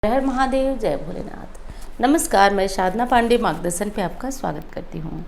हर महादेव, जय भोलेनाथ। नमस्कार, मैं साधना पांडे मार्गदर्शन पे आपका स्वागत करती हूँ।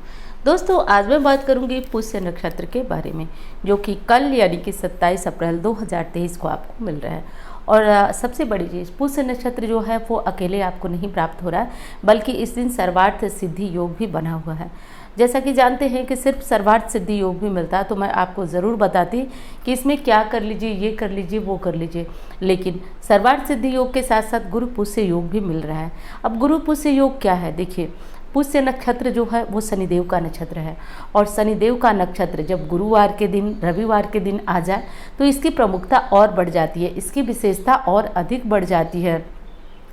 दोस्तों, आज मैं बात करूँगी पुष्य नक्षत्र के बारे में, जो कि कल यानी कि 27 अप्रैल 2023 को आपको मिल रहा है। और सबसे बड़ी चीज़, पुष्य नक्षत्र जो है वो अकेले आपको नहीं प्राप्त हो रहा है, बल्कि इस दिन सर्वार्थ सिद्धि योग भी बना हुआ है। जैसा कि जानते हैं कि सिर्फ सर्वार्थ सिद्धि योग भी मिलता है, तो मैं आपको ज़रूर बताती कि इसमें क्या कर लीजिए, ये कर लीजिए, वो कर लीजिए। लेकिन सर्वार्थ सिद्धि योग के साथ साथ गुरु पुष्य योग भी मिल रहा है। अब गुरु पुष्य योग क्या है? देखिए, पुष्य नक्षत्र जो है वो शनिदेव का नक्षत्र है, और शनिदेव का नक्षत्र जब गुरुवार के दिन, रविवार के दिन आ जाए तो इसकी प्रमुखता और बढ़ जाती है, इसकी विशेषता और अधिक बढ़ जाती है।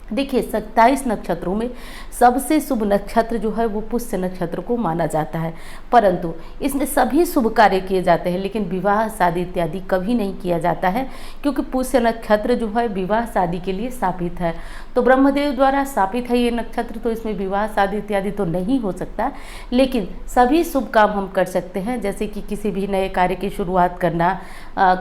देखिए, 27 नक्षत्रों में सबसे शुभ नक्षत्र जो है वो पुष्य नक्षत्र को माना जाता है, परंतु इसमें सभी शुभ कार्य किए जाते हैं, लेकिन विवाह शादी इत्यादि कभी नहीं किया जाता है, क्योंकि पुष्य नक्षत्र जो है विवाह शादी के लिए स्थापित है। तो ब्रह्मदेव द्वारा स्थापित है ये नक्षत्र, तो इसमें विवाह शादी इत्यादि तो नहीं हो सकता, लेकिन सभी शुभ काम हम कर सकते हैं, जैसे कि किसी भी नए कार्य की शुरुआत करना,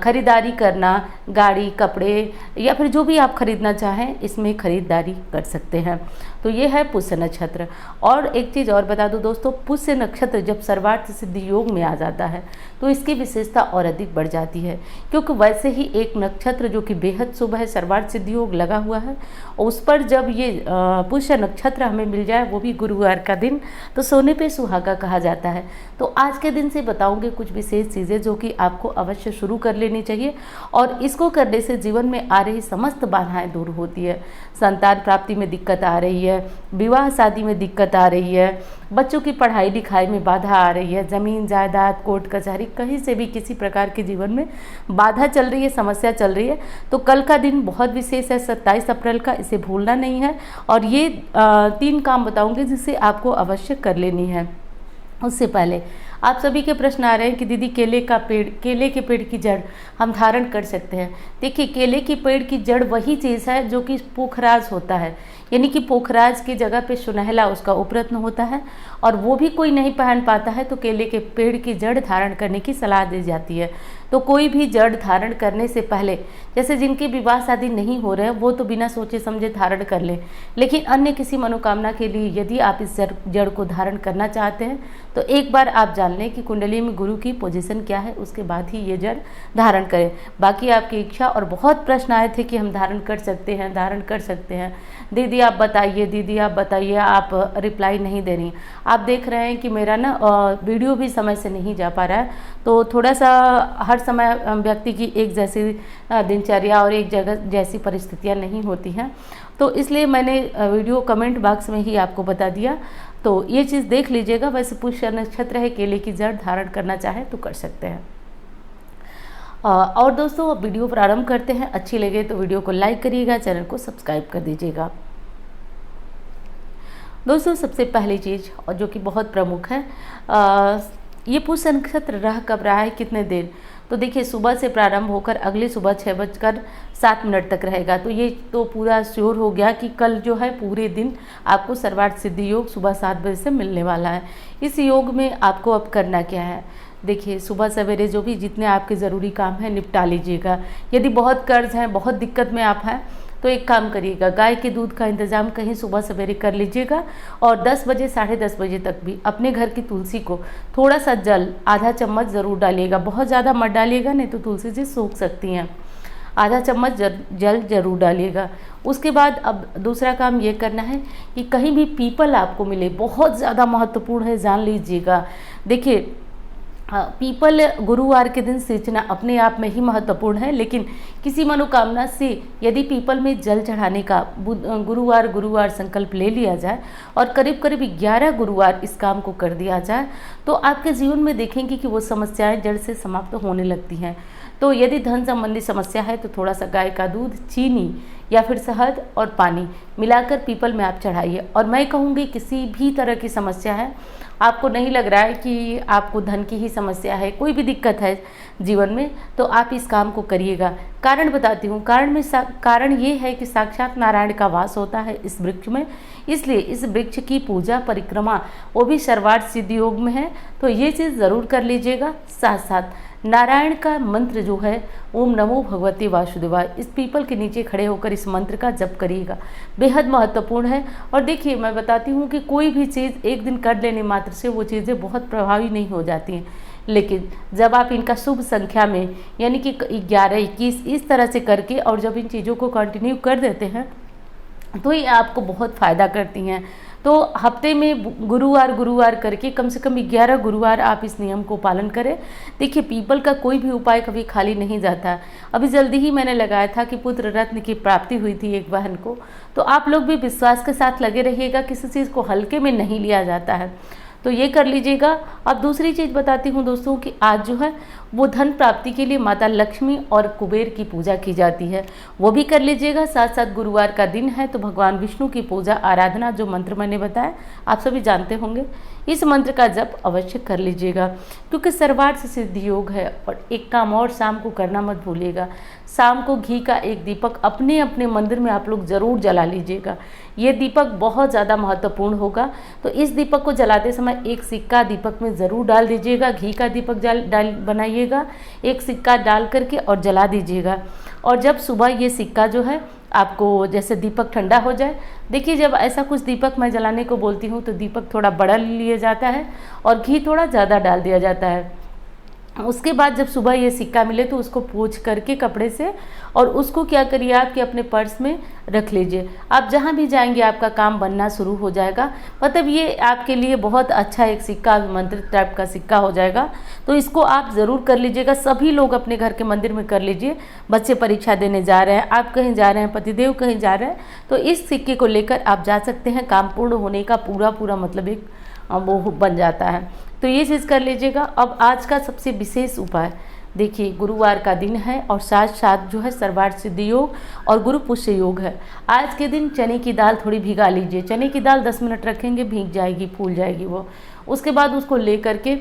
खरीदारी करना, गाड़ी, कपड़े या फिर जो भी आप खरीदना चाहें, इसमें खरीदारी कर सकते हैं। तो ये है पुष्य नक्षत्र। और एक चीज़ और बता दूं दोस्तों, पुष्य नक्षत्र जब सर्वार्थ सिद्धि योग में आ जाता है तो इसकी विशेषता और अधिक बढ़ जाती है, क्योंकि वैसे ही एक नक्षत्र जो कि बेहद शुभ है, सर्वार्थ सिद्धि योग लगा हुआ है, उस पर जब ये पुष्य नक्षत्र हमें मिल जाए, वो भी गुरुवार का दिन, तो सोने पे सुहागा कहा जाता है। तो आज के दिन से बताऊंगे कुछ विशेष चीज़ें जो कि आपको अवश्य शुरू कर लेनी चाहिए, और इसको करने से जीवन में आ रही समस्त बाधाएं दूर होती है। संतान प्राप्ति में दिक्कत आ रही है, विवाह शादी में दिक्कत आ रही है, बच्चों की पढ़ाई लिखाई में बाधा आ रही है, ज़मीन जायदाद, कोर्ट कचहरी, कहीं से भी किसी प्रकार के जीवन में बाधा चल रही है, समस्या चल रही है, तो कल का दिन बहुत विशेष है, 27 अप्रैल का, इसे भूलना नहीं है। और ये 3 काम बताऊंगी जिसे आपको अवश्य कर लेनी है। उससे पहले आप सभी के प्रश्न आ रहे हैं कि दीदी, केले के पेड़ की जड़ हम धारण कर सकते हैं? देखिए, केले के पेड़ की जड़ वही चीज़ है जो कि पोखराज होता है, यानी कि पोखराज की जगह पे सुनहला उसका उपरत्न होता है, और वो भी कोई नहीं पहन पाता है, तो केले के पेड़ की जड़ धारण करने की सलाह दी जाती है। तो कोई भी जड़ धारण करने से पहले, जैसे जिनकी विवाह शादी नहीं हो रहे हैं वो तो बिना सोचे समझे धारण कर लें, लेकिन अन्य किसी मनोकामना के लिए यदि आप इस जड़ को धारण करना चाहते हैं तो एक बार आप जान लें कि कुंडली में गुरु की पोजीशन क्या है, उसके बाद ही ये जड़ धारण करें। बाकी आपकी इच्छा। और बहुत प्रश्न आए थे कि हम धारण कर सकते हैं, धारण कर सकते हैं, दीदी आप बताइए, दीदी आप बताइए, आप रिप्लाई नहीं दे रही। आप देख रहे हैं कि मेरा ना वीडियो भी समय से नहीं जा पा रहा है, तो थोड़ा सा हर समय व्यक्ति की एक जैसी दिनचर्या और एक जगह जैसी परिस्थितियां नहीं होती हैं, तो इसलिए मैंने वीडियो कमेंट बॉक्स में ही आपको बता दिया। तो ये चीज़ देख लीजिएगा। वैसे पुष्य नक्षत्र है, केले की जड़ धारण करना चाहे तो कर सकते हैं। और दोस्तों, अब वीडियो प्रारंभ करते हैं। अच्छी लगे तो वीडियो को लाइक करिएगा, चैनल को सब्सक्राइब कर दीजिएगा। दोस्तों, सबसे पहली चीज़ और जो कि बहुत प्रमुख है, ये पुष्य नक्षत्र रह कब रहा है, कितने देर? तो देखिए, सुबह से प्रारंभ होकर अगली सुबह 6:07 तक रहेगा। तो ये तो पूरा श्योर हो गया कि कल जो है पूरे दिन आपको सर्वार्थ सिद्धि योग सुबह 7 बजे से मिलने वाला है। इस योग में आपको अब करना क्या है? देखिए, सुबह सवेरे जो भी जितने आपके ज़रूरी काम हैं निपटा लीजिएगा। यदि बहुत कर्ज है, बहुत दिक्कत में आप हैं, तो एक काम करिएगा, गाय के दूध का इंतज़ाम कहीं सुबह सवेरे कर लीजिएगा, और 10 बजे, 10:30 बजे तक भी अपने घर की तुलसी को थोड़ा सा जल, आधा चम्मच ज़रूर डालिएगा। बहुत ज़्यादा मत डालिएगा, नहीं तो तुलसी जी सूख सकती हैं। आधा चम्मच जल जरूर डालिएगा। उसके बाद अब दूसरा काम ये करना है कि कहीं भी पीपल आपको मिले, बहुत ज़्यादा महत्वपूर्ण है, जान लीजिएगा। देखिए, पीपल गुरुवार के दिन सींचना अपने आप में ही महत्वपूर्ण है, लेकिन किसी मनोकामना से यदि पीपल में जल चढ़ाने का गुरुवार संकल्प ले लिया जाए और करीब करीब 11 गुरुवार इस काम को कर दिया जाए, तो आपके जीवन में देखेंगे कि वो समस्याएं जड़ से समाप्त होने लगती हैं। तो यदि धन संबंधी समस्या है तो थोड़ा सा गाय का दूध, चीनी या फिर शहद और पानी मिलाकर पीपल में आप चढ़ाइए। और मैं कहूँगी, किसी भी तरह की समस्या है, आपको नहीं लग रहा है कि आपको धन की ही समस्या है, कोई भी दिक्कत है जीवन में, तो आप इस काम को करिएगा। कारण बताती हूँ। कारण ये है कि साक्षात नारायण का वास होता है इस वृक्ष में, इसलिए इस वृक्ष की पूजा परिक्रमा वो भी सर्वार्थ सिद्धि योग में है, तो ये चीज़ ज़रूर कर लीजिएगा। साथ साथ नारायण का मंत्र जो है ओम नमो भगवते वासुदेवाय, इस पीपल के नीचे खड़े होकर इस मंत्र का जप करिएगा, बेहद महत्वपूर्ण है। और देखिए मैं बताती हूँ कि कोई भी चीज़ एक दिन कर लेने मात्र से वो चीज़ें बहुत प्रभावी नहीं हो जाती हैं, लेकिन जब आप इनका शुभ संख्या में यानी कि 11, 21 इस तरह से करके और जब इन चीज़ों को कंटिन्यू कर देते हैं तो ये आपको बहुत फ़ायदा करती हैं। तो हफ्ते में गुरुवार करके कम से कम 11 गुरुवार आप इस नियम को पालन करें। देखिए पीपल का कोई भी उपाय कभी खाली नहीं जाता। अभी जल्दी ही मैंने लगाया था कि पुत्र रत्न की प्राप्ति हुई थी एक बहन को, तो आप लोग भी विश्वास के साथ लगे रहिएगा, किसी चीज़ को हल्के में नहीं लिया जाता है, तो ये कर लीजिएगा। अब दूसरी चीज़ बताती हूँ दोस्तों कि आज जो है वो धन प्राप्ति के लिए माता लक्ष्मी और कुबेर की पूजा की जाती है, वो भी कर लीजिएगा। साथ साथ गुरुवार का दिन है तो भगवान विष्णु की पूजा आराधना, जो मंत्र मैंने बताया आप सभी जानते होंगे, इस मंत्र का जप अवश्य कर लीजिएगा, क्योंकि सर्वार्थ सिद्धि योग है। और एक काम और शाम को करना मत भूलिएगा, शाम को घी का एक दीपक अपने अपने मंदिर में आप लोग ज़रूर जला लीजिएगा। ये दीपक बहुत ज़्यादा महत्वपूर्ण होगा। तो इस दीपक को जलाते समय एक सिक्का दीपक में ज़रूर डाल दीजिएगा, घी का दीपक डाल बनाइएगा, एक सिक्का डाल करके और जला दीजिएगा। और जब सुबह ये सिक्का जो है आपको जैसे दीपक ठंडा हो जाए, देखिए जब ऐसा कुछ दीपक मैं जलाने को बोलती हूँ तो दीपक थोड़ा बड़ा लिया जाता है और घी थोड़ा ज़्यादा डाल दिया जाता है। उसके बाद जब सुबह ये सिक्का मिले तो उसको पोंछ करके कपड़े से, और उसको क्या करिए आप कि अपने पर्स में रख लीजिए। आप जहाँ भी जाएंगे आपका काम बनना शुरू हो जाएगा, मतलब ये आपके लिए बहुत अच्छा एक सिक्का, मंत्रित टाइप का सिक्का हो जाएगा। तो इसको आप ज़रूर कर लीजिएगा। सभी लोग अपने घर के मंदिर में कर लीजिए। बच्चे परीक्षा देने जा रहे हैं, आप कहीं जा रहे हैं, पतिदेव कहीं जा रहे हैं, तो इस सिक्के को लेकर आप जा सकते हैं। काम पूर्ण होने का पूरा मतलब एक वो बन जाता है। तो ये चीज़ कर लीजिएगा। अब आज का सबसे विशेष उपाय देखिए, गुरुवार का दिन है और साथ साथ जो है सर्वार्थ सिद्धि योग और गुरु पुष्य योग है। आज के दिन चने की दाल थोड़ी भिगा लीजिए। चने की दाल 10 मिनट रखेंगे, भीग जाएगी, फूल जाएगी वो। उसके बाद उसको ले करके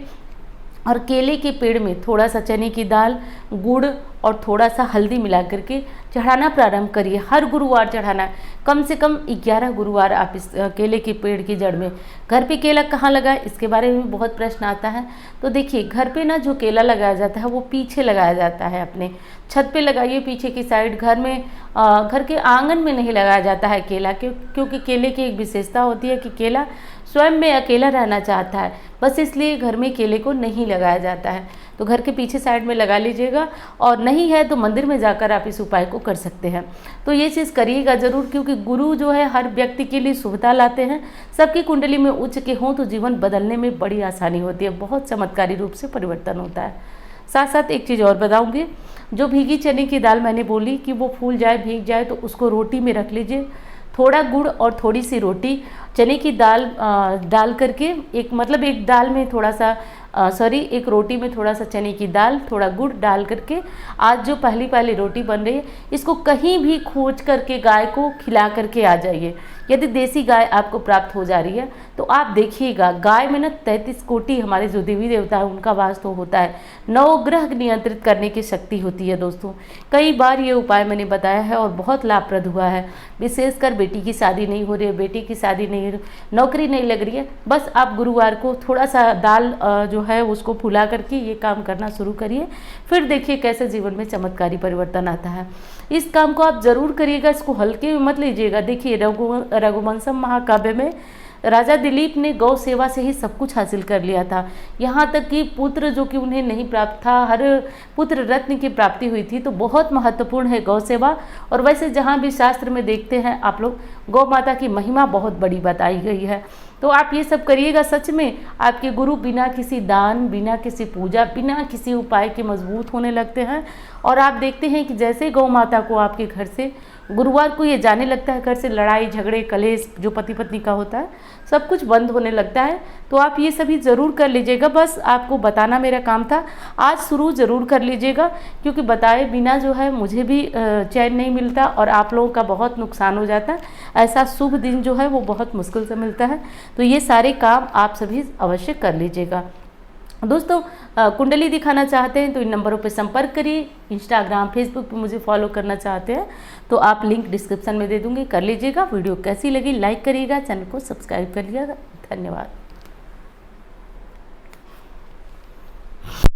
और केले के पेड़ में थोड़ा सा चने की दाल, गुड़ और थोड़ा सा हल्दी मिला करके चढ़ाना प्रारंभ करिए। हर गुरुवार चढ़ाना, कम से कम 11 गुरुवार आप इस केले के पेड़ की जड़ में। घर पे केला कहाँ लगाए, इसके बारे में बहुत प्रश्न आता है। तो देखिए घर पे ना जो केला लगाया जाता है वो पीछे लगाया जाता है, अपने छत पे लगाइए पीछे की साइड। घर में घर के आंगन में नहीं लगाया जाता है केला, क्योंकि केले की एक विशेषता होती है कि केला स्वयं में अकेला रहना चाहता है, बस इसलिए घर में केले को नहीं लगाया जाता है। तो घर के पीछे साइड में लगा लीजिएगा, और नहीं है तो मंदिर में जाकर आप इस उपाय को कर सकते हैं। तो ये चीज़ करिएगा ज़रूर, क्योंकि गुरु जो है हर व्यक्ति के लिए शुभता लाते हैं। सबकी कुंडली में उच्च के हों तो जीवन बदलने में बड़ी आसानी होती है, बहुत चमत्कारी रूप से परिवर्तन होता है। साथ साथ एक चीज़ और बताऊँगी, जो भीगी चने की दाल मैंने बोली कि वो फूल जाए, भीग जाए, तो उसको रोटी में रख लीजिए। थोड़ा गुड़ और थोड़ी सी रोटी, चने की दाल डाल करके एक दाल में थोड़ा सा एक रोटी में थोड़ा सा चने की दाल, थोड़ा गुड़ डाल करके आज जो पहली रोटी बन रही है, इसको कहीं भी खोज करके गाय को खिला करके आ जाइए। यदि देसी गाय आपको प्राप्त हो जा रही है तो आप देखिएगा, गाय में ना 33 कोटि हमारे जो देवी देवता है उनका वास तो होता है, 9 ग्रह नियंत्रित करने की शक्ति होती है दोस्तों। कई बार ये उपाय मैंने बताया है और बहुत लाभप्रद हुआ है। विशेषकर बेटी की शादी नहीं हो रही है, बेटी की शादी नहीं, नौकरी नहीं लग रही है, बस आप गुरुवार को थोड़ा सा दाल जो है उसको फुला करके ये काम करना शुरू करिए। फिर देखिए कैसे जीवन में चमत्कारी परिवर्तन आता है। इस काम को आप जरूर करिएगा, इसको हल्के में मत लीजिएगा। देखिए रघुवंशम महाकाव्य में राजा दिलीप ने गौ सेवा से ही सब कुछ हासिल कर लिया था, यहाँ तक कि पुत्र जो कि उन्हें नहीं प्राप्त था, हर पुत्र रत्न की प्राप्ति हुई थी। तो बहुत महत्वपूर्ण है गौ सेवा। और वैसे जहाँ भी शास्त्र में देखते हैं आप लोग, गौ माता की महिमा बहुत बड़ी बताई गई है। तो आप ये सब करिएगा, सच में आपके गुरु बिना किसी दान, बिना किसी पूजा, बिना किसी उपाय के मजबूत होने लगते हैं। और आप देखते हैं कि जैसे गौ माता को आपके घर से गुरुवार को ये जाने लगता है, घर से लड़ाई झगड़े कलेश जो पति पत्नी का होता है सब कुछ बंद होने लगता है। तो आप ये सभी ज़रूर कर लीजिएगा, बस आपको बताना मेरा काम था। आज शुरू ज़रूर कर लीजिएगा, क्योंकि बताए बिना जो है मुझे भी चैन नहीं मिलता और आप लोगों का बहुत नुकसान हो जाता है। ऐसा शुभ दिन जो है वो बहुत मुश्किल से मिलता है। तो ये सारे काम आप सभी अवश्य कर लीजिएगा। दोस्तों कुंडली दिखाना चाहते हैं तो इन नंबरों पर संपर्क करिए। इंस्टाग्राम फेसबुक पे मुझे फॉलो करना चाहते हैं तो आप लिंक डिस्क्रिप्शन में दे दूँगी, कर लीजिएगा। वीडियो कैसी लगी लाइक करिएगा, चैनल को सब्सक्राइब करिएगा। धन्यवाद।